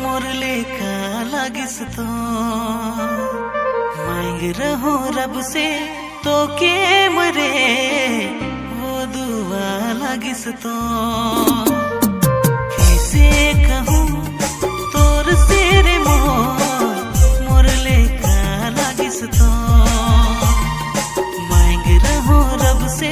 मोरले का लागिस तो मांग रहो रब से तो के मरे वो दुआ लागिस तो कैसे कहूँ तोर से रे मोरले का लागिस तो मांग रहो रब से